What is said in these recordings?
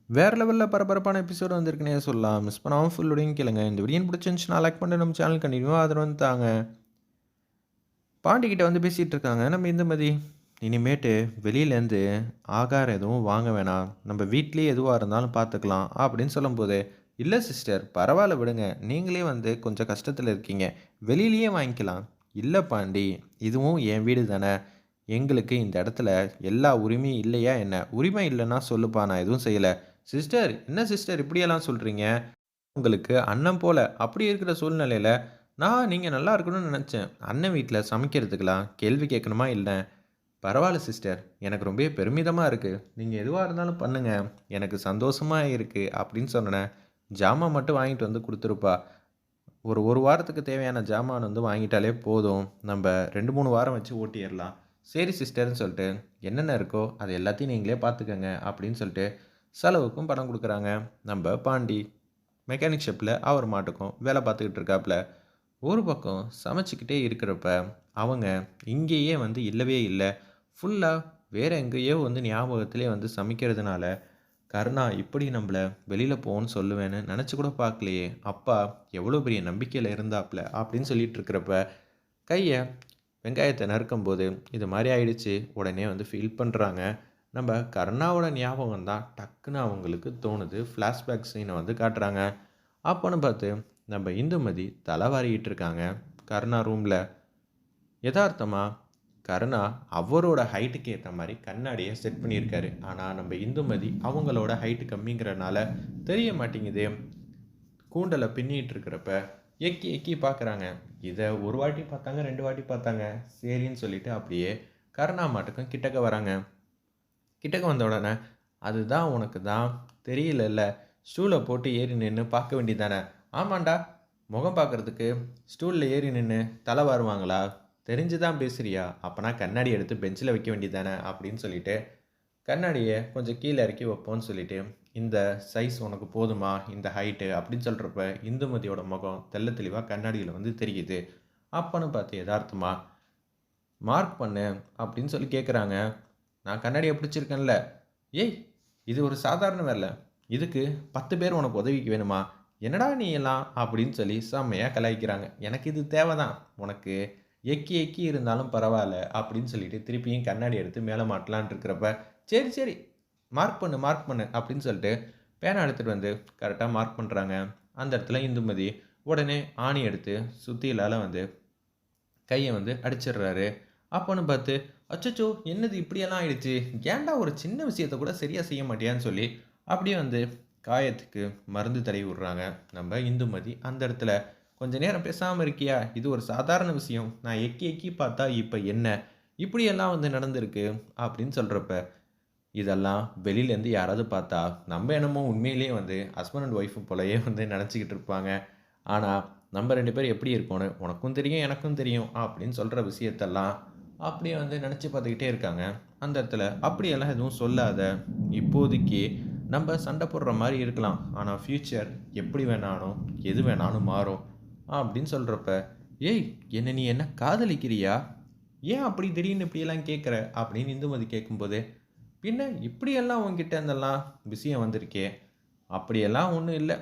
வேற லெவல்ல பரபரப்பான எபிசோடு வந்திருக்குன்னே சொல்லலாம். மிஸ் பண்ணாம ஃபுல்லோடையும் கேளுங்க. இந்த வீடியோ பிடிச்சிருந்துச்சுன்னா லைக் பண்ணிட்டு நம்ம சேனல் கண்டினியூவா ஆதரவு வந்து தாங்க. பாட்டி கிட்ட வந்து பேசிட்டு இருக்காங்க நம்ம இந்துமதி. இனிமேட்டு வெளியிலேருந்து ஆகாரம் எதுவும் வாங்க வேணாம். நம்ம வீட்லயே எதுவா இருந்தாலும் பார்த்துக்கலாம் அப்படின்னு சொல்லும்போது, இல்ல சிஸ்டர் பரவாயில்ல விடுங்க. நீங்களே வந்து கொஞ்சம் கஷ்டத்துல இருக்கீங்க. வெளியிலயே வாங்கிக்கலாம். இல்ல பாண்டி, இதுவும் என் வீடு தானே. எங்களுக்கு இந்த இடத்துல எல்லா உரிமையும் இல்லையா என்ன? உரிமை இல்லன்னா சொல்லுப்பா நான் எதுவும் செய்யல. சிஸ்டர் என்ன சிஸ்டர் இப்படியெல்லாம் சொல்றீங்க? உங்களுக்கு அண்ணன் போல. அப்படி இருக்கிற சூழ்நிலையில, நான் நீங்க நல்லா இருக்கணும்னு நெனச்சேன். அண்ணன் வீட்ல சமைக்கிறதுக்கெல்லாம் கேள்வி கேட்கணுமா என்ன? பரவால்ல சிஸ்டர். எனக்கு ரொம்பவே பெருமிதமா இருக்கு. நீங்க எதுவா இருந்தாலும் பண்ணுங்க. எனக்கு சந்தோஷமா இருக்கு அப்படின்னு சொன்னோனே, ஜாமான் மட்டும் வாங்கிட்டு வந்து குடுத்துருப்பா. ஒரு 1 வாரத்துக்கு தேவையான ஜாமான் வந்து வாங்கிட்டாலே போதும். நம்ப 2, 3 வாரம் வச்சு ஓட்டிறலாம். சரி சிஸ்டர்ன்னு சொல்லிட்டு, என்னென்ன இருக்கோ அது எல்லாத்தையும் நீங்களே பார்த்துக்கங்க அப்படின்னு சொல்லிட்டு, செலவுக்கும் பணம் குடுக்குறாங்க. நம்ப பாண்டி. மெக்கானிக் ஷாப்ல அவர் மாட்டுக்கும் வேலை பார்த்துக்கிட்டு இருக்காப்புல. ஒரு பக்கம் சமைச்சுக்கிட்டே இருக்கிறப்ப, அவங்க இங்கேயே வந்து இல்லவே இல்ல. ஃபுல்லா வேற எங்கேயோ வந்து ஞாபகத்திலே வந்து சமைக்கிறதுனால, கருணா இப்படி நம்மள வெளியில போன்னு சொல்லுவேன்னு நெனச்சு கூட பார்க்கலையே! அப்பா எவ்வளோ பெரிய நம்பிக்கையில இருந்தாப்ல அப்படின்னு சொல்லிட்டு இருக்கிறப்ப, கைய வெங்காயத்த நறுக்கும்போது, இது மாரி ஆயிடுச்சு. உடனே வந்து ஃபீல் பண்றாங்க. நம்ப கருணாவோட ஞாபகம் தான் டக்குனு அவங்களுக்கு தோணுது. ஃப்ளாஷ்பேக் சீன வந்து காட்டுறாங்க. அப்பன்னு பார்த்து நம்ம இந்துமதி தலைவாரிக்கிட்டு இருக்காங்க. கருணா ரூம்ல. எதார்த்தமா கருணா அவரோட ஹைட்டுக்கு ஏத்த மாரி கண்ணாடிய செட் பண்ணியிருக்காரு. ஆனா நம்ம இந்துமதி அவங்களோட ஹைட் கம்மிங்கிறனால தெரிய மாட்டேங்குது. கூண்டல பின்னிட்டு இருக்கிறப்ப எக்கி எக்கி பார்க்குறாங்க. இத ஒரு வாட்டி பார்த்தாங்க, 2 வாட்டி பார்த்தாங்க. சரின்னு சொல்லிட்டு அப்படியே கருணா மாட்டுக்கும் கிட்டக்க வராங்க. கிட்டக்க வந்த உடனே, "அதுதான் உனக்கு தான் தெரியலல்ல. ஸ்டூல போட்டு ஏறி நின்னு பார்க்க வேண்டியது தானே." "ஆமான்டா. முகம் பார்க்கறதுக்கு ஸ்டூல்ல ஏறி நின்னு தல வாருவாங்களா? தெரிஞ்சு தான் பேசுறியா? அப்பன்னா கண்ணாடி எடுத்து பெஞ்சில வைக்க வேண்டியது தானே." அப்படின்னு சொல்லிட்டு, கண்ணாடிய கொஞ்சம் கீழ இறக்கி வைப்போம்ன்னு சொல்லிட்டு, "இந்த சைஸ் உனக்கு போதுமா? இந்த ஹைட்டு." அப்படின்னு சொல்றப்ப, இந்துமதியோட முகம் தெள்ள தெளிவா கண்ணாடியில வந்து தெரியுது. அப்பன்னு பார்த்து எதார்த்தமா, "மார்க் பண்ணு." அப்படின்னு சொல்லி கேட்குறாங்க. நான் கண்ணாடிய பிடிச்சிருக்கேன்ல. "ஏய்! இது ஒரு சாதாரண வேல. இதுக்கு 10 பேர் உனக்கு உதவிக்கு வேணுமா? என்னடா நீ எல்லாம்?" அப்படின்னு சொல்லி செம்மையா கலாய்க்கிறாங்க. "எனக்கு இது தேவ தான். உனக்கு எக்கி எக்கி இருந்தாலும் பரவால்ல." அப்படின்னு சொல்லிட்டு திருப்பியும் கண்ணாடி எடுத்து மேல மாட்டலான்ட்டு இருக்கிறப்ப, "சரி, சரி. மார்க் பண்ணு, மார்க் பண்ணு." அப்படின்னு சொல்லிட்டு பேனா எடுத்துட்டு வந்து கரெக்ட்டா மார்க் பண்றாங்க. அந்த இடத்துல இந்துமதி உடனே ஆணி எடுத்து சுத்தியலால வந்து கைய வந்து அடிச்சிடுறாரு. அப்பன்னு பார்த்து, அச்சச்சோ! என்னது இப்படியெல்லாம் ஆயிடுச்சு? ஏன்டா ஒரு சின்ன விஷயத்த கூட சரியா செய்ய மாட்டியான்னு சொல்லி, அப்படியே வந்து காயத்துக்கு மருந்து தடவி விடுறாங்க. நம்ம இந்துமதி அந்த இடத்துல, "கொஞ்ச நேரம் பேசாம இருக்கியா? இது ஒரு சாதாரண விஷயம். நான் எக்கி எக்கி பார்த்தா இப்ப என்ன? இப்படியெல்லாம் வந்து நடந்திருக்கு." அப்படின்னு சொல்றப்ப, இதெல்லாம் வெளியிலேருந்து யாராவது பார்த்தா, நம்ம என்னமோ உண்மையிலேயே வந்து ஹஸ்பண்ட் அண்ட் ஒய்ஃப் போலயே வந்து நெனச்சுக்கிட்டு இருப்பாங்க. ஆனா, நம்ம 2 பேரும் எப்படி இருக்கோன்னு உனக்கும் தெரியும், எனக்கும் தெரியும் அப்படின்னு சொல்ற விஷயத்தெல்லாம் அப்படியே வந்து நெனச்சு பார்த்துக்கிட்டே இருக்காங்க. அந்த இடத்துல அப்படியெல்லாம் எதுவும் சொல்லாத. இப்போதைக்கு நம்ம சண்டை போடுற மாரி இருக்கலாம். ஆனா ஃபியூச்சர் எப்படி வேணாலும், எது வேணாலும் மாறும். அப்படின்னு சொல்றப்ப, "ஏய்! நீ என்ன காதலிக்கிறியா? ஏன் அப்படி திடீர்னு இப்படியெல்லாம் கேட்குற?" அப்படின்னு இந்துமதி கேட்கும்போது, "பின்ன இப்படியெல்லாம் உன்கிட்ட இருந்தெல்லாம் விஷயம் வந்திருக்கே!" "அப்படியெல்லாம் ஒண்ணும் இல்ல.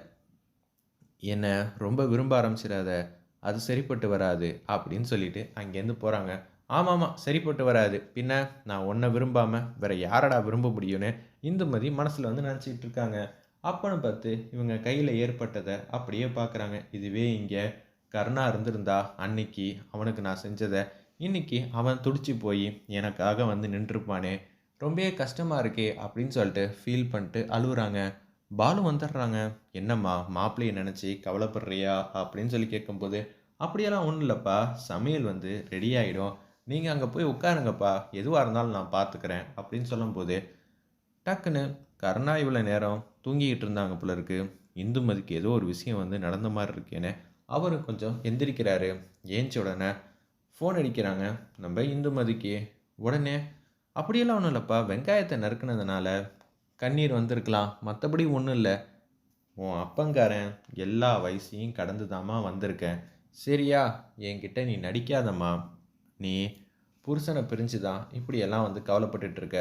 என்ன ரொம்ப விரும்ப ஆரம்பிச்சிடாத. அது சரிப்பட்டு வராது." அப்படின்னு சொல்லிட்டு அங்கேருந்து போறாங்க. ஆமாமா, சரிப்பட்டு வராது. பின்ன நான் உன்ன விரும்பாம வேற யாரடா விரும்ப முடியும்னு இந்துமதி மனசுல வந்து நெனச்சுக்கிட்டு இருக்காங்க. அப்பன்னு பார்த்து இவங்க கையில ஏற்பட்டத அப்படியே பார்க்குறாங்க. இதுவே இங்க கருணா இருந்திருந்தா அன்னைக்கு அவனுக்கு நான் செஞ்சத, இன்னைக்கு அவன் துடிச்சு போய் எனக்காக வந்து நின்றுப்பானே! ரொம்பவே கஷ்டமா இருக்கே! அப்படின்னு சொல்லிட்டு ஃபீல் பண்ணிட்டு அழுவுறாங்க. பாலு வந்துடுறாங்க. "என்னம்மா மாப்பிள்ளைய நெனச்சு கவலைப்படுறியா?" அப்படின்னு சொல்லி கேட்கும்போது, "அப்படியெல்லாம் ஒண்ணும் இல்லப்பா. சமையல் வந்து ரெடி ஆயிடும். நீங்க அங்க போய் உட்காருங்கப்பா. எதுவா இருந்தாலும் நான் பார்த்துக்கிறேன்." அப்படின்னு சொல்லும்போது, டக்குன்னு கருணா இவ்வளோ நேரம் தூங்கிக்கிட்டு இருந்தாங்க போல இருக்கு. இந்துமதிக்கு ஏதோ ஒரு விஷயம் வந்து நடந்த மாரி இருக்கேன்னு, அவரு கொஞ்சம் எந்திரிக்கிறாரு. ஏந்திச்ச உடனே ஃபோன் அடிக்கிறாங்க நம்ம இந்துமதிக்கு. உடனே, "அப்படியெல்லாம் ஒண்ணும் இல்லப்பா. வெங்காயத்த நறுக்குனதுனால கண்ணீர் வந்திருக்கலாம். மத்தபடி ஒண்ணும் இல்ல. உன் அப்பன்காரன் எல்லா வயசையும் கடந்து தாம்மா வந்திருக்கேன். சரியா? என்கிட்ட நீ நடிக்காதம்மா. நீ புருஷன பிரிஞ்சு தான் இப்படியெல்லாம் வந்து கவலைப்பட்டுட்டு இருக்க.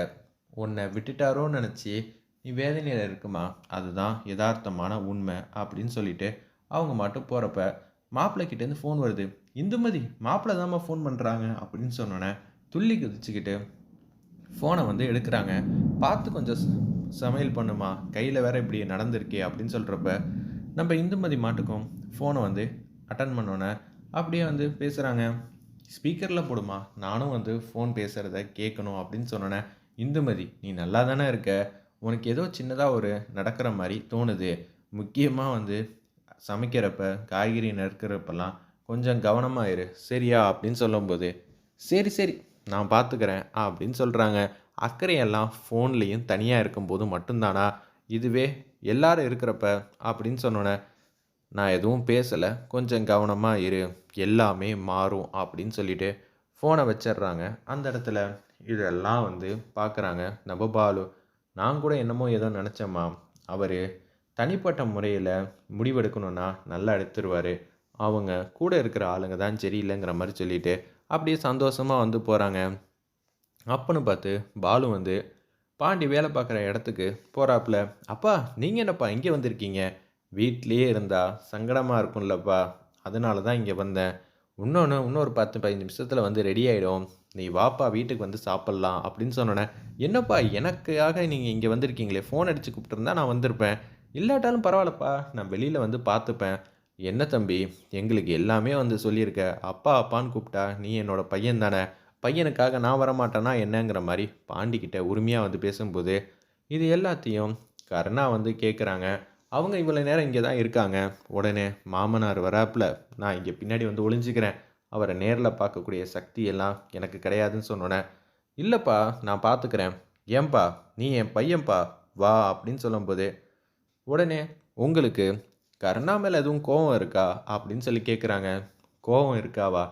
உன்னை விட்டுட்டாரோன்னு நெனச்சு நீ வேதனையில் இருக்குமா, அதுதான் யதார்த்தமான உண்மை அப்படின்னு சொல்லிட்டு அவங்க மட்டும் போகிறப்ப மாப்பிள்ளை கிட்டேருந்து ஃபோன் வருது. இந்துமதி மாப்பிள்ளை தாம்மா ஃபோன் பண்ணுறாங்க அப்படின்னு சொன்னோன்னே துள்ளி குதிச்சுக்கிட்டு ஃபோனை வந்து எடுக்கிறாங்க. பார்த்து கொஞ்சம் சமையல் பண்ணுமா, கையில் வேற இப்படி நடந்திருக்கே அப்படின்னு சொல்கிறப்ப நம்ம இந்துமதி மாட்டுக்கும் ஃபோனை வந்து அட்டன் பண்ணோன்னே அப்படியே வந்து பேசுகிறாங்க. ஸ்பீக்கரில் போடுமா, நானும் வந்து ஃபோன் பேசுகிறத கேட்கணும் அப்படின்னு சொன்னோன்னே இந்துமதி நீ நல்லா தானே இருக்க, உனக்கு ஏதோ சின்னதாக ஒரு நடக்கிற மாதிரி தோணுது, முக்கியமாக வந்து சமைக்கிறப்ப காய்கறி நறுக்கிறப்பெல்லாம் கொஞ்சம் கவனமாக இரு சரியா அப்படின்னு சொல்லும்போது சரி சரி நான் பார்த்துக்கிறேன் அப்படின்னு சொல்கிறாங்க. அக்கறையெல்லாம் ஃபோன்லேயும் தனியாக இருக்கும்போது மட்டும்தானா, இதுவே எல்லாரும் இருக்கிறப்ப அப்படின்னு சொன்னோன்னே நான் எதுவும் பேசலை, கொஞ்சம் கவனமாக இரு, எல்லாமே மாறும் அப்படின்னு சொல்லிட்டு ஃபோனை வச்சிடுறாங்க. அந்த இடத்துல இதெல்லாம் வந்து பார்க்குறாங்க நம்ம பாலு. நான் கூட என்னமோ ஏதோ நினச்சேம்மா, அவர் தனிப்பட்ட முறையில் முடிவெடுக்கணுன்னா நல்லா எடுத்துருவார், அவங்க கூட இருக்கிற ஆளுங்க தான் சரியில்லைங்கிற மாதிரி சொல்லிட்டு அப்படியே சந்தோஷமாக வந்து போகிறாங்க. அப்பன்னு பார்த்து பாலு வந்து பாண்டி வேலை பார்க்குற இடத்துக்கு போகிறாப்புல. அப்பா நீங்கள் என்னப்பா இங்கே வந்திருக்கீங்க, வீட்லேயே இருந்தால் சங்கடமாக இருக்கும்லப்பா, அதனால தான் இங்கே வந்தேன், இன்னொரு 10-15 நிமிஷத்தில் வந்து ரெடி ஆகிடும், நீ வாப்பா வீட்டுக்கு வந்து சாப்பிட்லாம் அப்படின்னு சொன்னோன்னே என்னப்பா எனக்காக நீங்கள் இங்கே வந்திருக்கீங்களே, ஃபோன் அடித்து கூப்பிட்டுருந்தா நான் வந்திருப்பேன், இல்லாட்டாலும் பரவாயில்லப்பா நான் வெளியில் வந்து பார்த்துப்பேன், என்ன தம்பி எங்களுக்கு எல்லாமே வந்து சொல்லியிருக்க, அப்பா அப்பான்னு கூப்பிட்டா நீ என்னோட பையன் தானே, பையனுக்காக நான் வரமாட்டேனா என்னங்கிற மாதிரி பாண்டிக்கிட்ட உரிமையாக வந்து பேசும்போது இது எல்லாத்தையும் கருணா வந்து கேட்குறாங்க. அவங்க இவ்வளோ நேரம் இங்கே தான் இருக்காங்க. உடனே மாமனார் வராப்புல, நான் இங்கே பின்னாடி வந்து ஒளிஞ்சிக்கிறேன், அவரை நேரில் பார்க்கக்கூடிய சக்தி எல்லாம் எனக்கு கிடையாதுன்னு சொன்னோன்னே இல்லைப்பா நான் பார்த்துக்கிறேன், ஏன்பா நீ என் பையன்பா வா அப்படின்னு சொல்லும்போது உடனே உங்களுக்கு கருணா மேலே எதுவும் கோவம் இருக்கா அப்படின்னு சொல்லி கேட்குறாங்க. கோவம் இருக்காவா,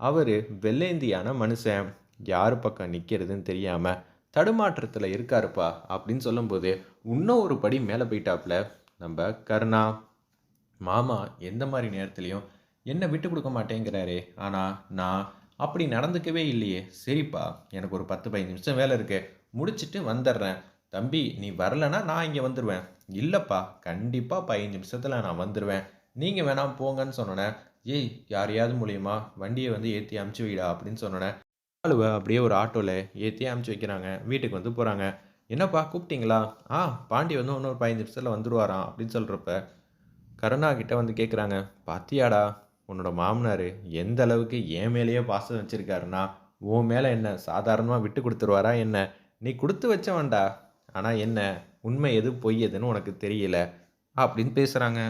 அவர் வெள்ளேந்தியான மனுஷன், யார் பக்கம் நிற்கிறதுன்னு தெரியாமல் தடுமாற்றத்தில் இருக்காருப்பா அப்படின்னு சொல்லும்போது இன்னும் ஒரு படி மேலே போயிட்டாப்புல நம்ம கருணா. மாமா எந்த மாதிரி நேரத்துலையும் என்னை விட்டு கொடுக்க மாட்டேங்கிறாரே, ஆனால் நான் அப்படி நடந்துக்கவே இல்லையே, சரிப்பா எனக்கு ஒரு 10-15 நிமிஷம் வேலை இருக்கு, முடிச்சுட்டு வந்துடுறேன், தம்பி நீ வரலைன்னா நான் இங்கே வந்துடுவேன், இல்லைப்பா கண்டிப்பாக 15 நிமிஷத்தில் நான் வந்துடுவேன், நீங்கள் வேணாம் போங்கன்னு சொன்னோன்னே ஏய் யாரையாவது மூலியமா வண்டியை வந்து ஏற்றி அமுச்சு வைடா அப்படின்னு சொன்னோன்னே ஆளுவை அப்படியே ஒரு ஆட்டோவில் ஏற்றி அமுச்சு வைக்கிறாங்க. வீட்டுக்கு வந்து போகிறாங்க. என்னப்பா கூப்பிட்டீங்களா, பாண்டி வந்து இன்னொரு 15 நிமிஷத்தில் வந்துடுவாராம் அப்படின்னு சொல்கிறப்ப கருணா கிட்ட வந்து கேட்குறாங்க. பாத்தியாடா உன்னோட மாமனார் எந்த அளவுக்கு என் மேலேயே பாசம் வச்சுருக்காருன்னா, உன் மேலே என்ன சாதாரணமாக விட்டு கொடுத்துருவாரா என்ன, நீ கொடுத்து வச்சவன்டா, ஆனால் என்ன உண்மை எது பொய் எதுன்னு உனக்கு தெரியல அப்படின்னு பேசுகிறாங்க.